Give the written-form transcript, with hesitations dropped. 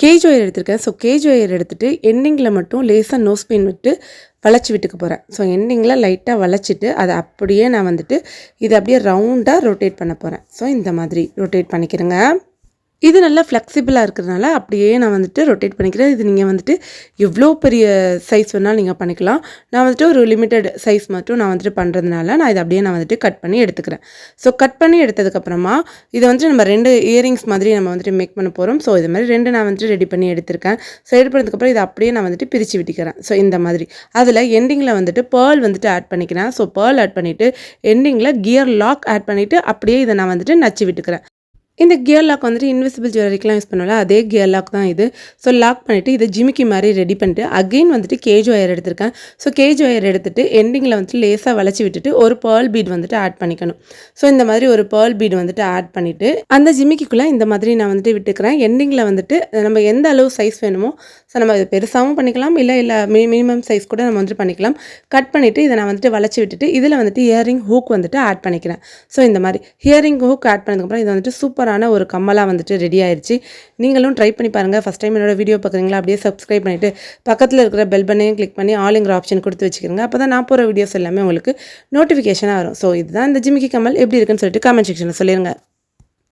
Gauge wire எடுத்திருக்கேன். So gauge wire எடுத்துட்டு எண்டிங்கில் மட்டும் லேசாக நோஸ் பின் விட்டு வளைச்சி விட்டுக்க போகிறேன். ஸோ எண்டிங்கில் லைட்டாக வளைச்சிட்டு அதை அப்படியே நான் வந்துட்டு இதை அப்படியே ரவுண்டாக ரொட்டேட் பண்ண போகிறேன். ஸோ இந்த மாதிரி ரொட்டேட் பண்ணிக்கிறேங்க. இது நல்லா ஃப்ளெக்சிபிளாக இருக்கிறதுனால அப்படியே நான் வந்துட்டு ரொட்டேட் பண்ணிக்கிறேன். இது நீங்கள் வந்துட்டு எவ்வளோ பெரிய சைஸ் வேணாலும் நீங்கள் பண்ணிக்கலாம். நான் வந்துட்டு ஒரு லிமிட்டட் சைஸ் மட்டும் நான் வந்துட்டு பண்ணுறதுனால நான் இதை அப்படியே நான் வந்துட்டு கட் பண்ணி எடுத்துக்கிறேன். ஸோ கட் பண்ணி எடுத்ததுக்கப்புறமா இதை வந்துட்டு நம்ம 2 இயரிங்ஸ் மாதிரி நம்ம வந்துட்டு மேக் பண்ண போகிறோம். ஸோ இது மாதிரி 2 நான் வந்துட்டு ரெடி பண்ணி எடுத்திருக்கேன். ஸோ ரெடி பண்ணதுக்கப்புறம் இதை அப்படியே நான் வந்துட்டு பிரித்து விட்டுக்கிறேன். ஸோ இந்த மாதிரி அதில் எண்டிங்கில் வந்துட்டு பேர்ல் வந்துட்டு ஆட் பண்ணிக்கிறேன். ஸோ பேர்ல் ஆட் பண்ணிவிட்டு எண்டிங்கில் கியர் லாக் ஆட் பண்ணிவிட்டு அப்படியே இதை நான் வந்துட்டு நச்சு விட்டுக்கிறேன். இந்த கியர் லாக் வந்துட்டு இன்விசிபிள் ஜுவல்லரிக்கெலாம் யூஸ் பண்ணுவோம்ல, அதே கியர் லாக் தான் இது. ஸோ லாக் பண்ணிவிட்டு இதை ஜிமிக்கி மாதிரி ரெடி பண்ணிட்டு அகெயின் வந்துட்டு கேஜ் ஒயர் எடுத்திருக்கேன். ஸோ கேஜ் ஒயர் எடுத்துகிட்டு எண்டிங்கில் வந்துட்டு லேசாக வளைச்சி விட்டுட்டு ஒரு பேர்ல் பீட் வந்துட்டு ஆட் பண்ணிக்கணும். ஸோ இந்த மாதிரி ஒரு பேர்ல் பீட் வந்துட்டு ஆட் பண்ணிவிட்டு அந்த ஜிமிக்கிக்குள்ளே இந்த மாதிரி நான் வந்துட்டு விட்டுக்கிறேன். எண்டிங்கில் வந்துட்டு நம்ம எந்த அளவு சைஸ் வேணுமோ ஸோ நம்ம இது பெருசாகவும் பண்ணிக்கலாம், இல்லை மினிமம் சைஸ் கூட நம்ம வந்துட்டு பண்ணிக்கலாம். கட் பண்ணிவிட்டு இதை நான் வந்துட்டு வளைச்சி விட்டுட்டு இதில் வந்துட்டு இயரிங் ஹூக் வந்துட்டு ஆட் பண்ணிக்கிறேன். ஸோ இந்த மாதிரி இயரிங் ஹூக் ஆட் பண்ணதுக்கப்புறம் இது வந்துட்டு சூப்பரான ஒரு கம்மலாக வந்துட்டு ரெடி ஆயிடுச்சு. நீங்களும் ட்ரை பண்ணி பாருங்கள். ஃபஸ்ட் டைம் என்னோட வீடியோ பார்க்குறீங்களா, அப்படியே சப்ஸ்கிரைப் பண்ணிவிட்டு பக்கத்தில் இருக்கிற பெல் பட்டனையும் கிளிக் பண்ணி ஆளுங்கிற ஆப்ஷன் கொடுத்து வச்சுக்கிறேங்க. அப்போ தான் நான் போகிற வீடியோஸ் எல்லாமே உங்களுக்கு நோட்டிஃபிகேஷனாக வரும். ஸோ இதுதான் இந்த ஜிமிக்கி கம்மல் எப்படி இருக்குன்னு சொல்லிட்டு கமெண்ட் செக்ஷனில் சொல்லிடுங்க.